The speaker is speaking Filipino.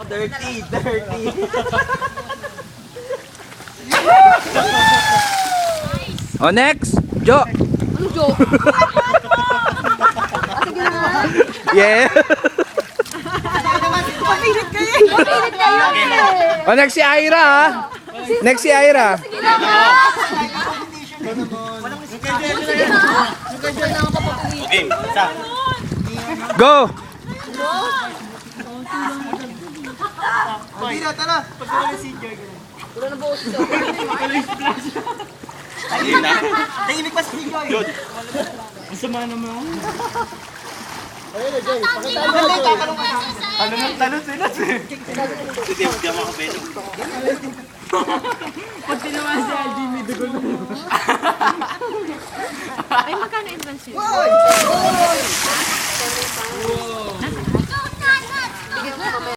Dirty, dirty. O, next. Jo. Ano joke? Sige na nga. Yeah. Papilit kayo eh. Papilit kayo eh. O, next si Ira, ha? Next si Ira. Sige na nga. Okay, isa. Go. Tira, tara. Pagkawala si Joy. Wala na buhos ito. Ayun na. Tahimik pa si Joy. Yun. Masama naman. Ayun na, Joy. Talon sila. Hindi, hindi ako makapito. Pag tinamaan si Aldi, may dugo na. Ay, magkano advance yun?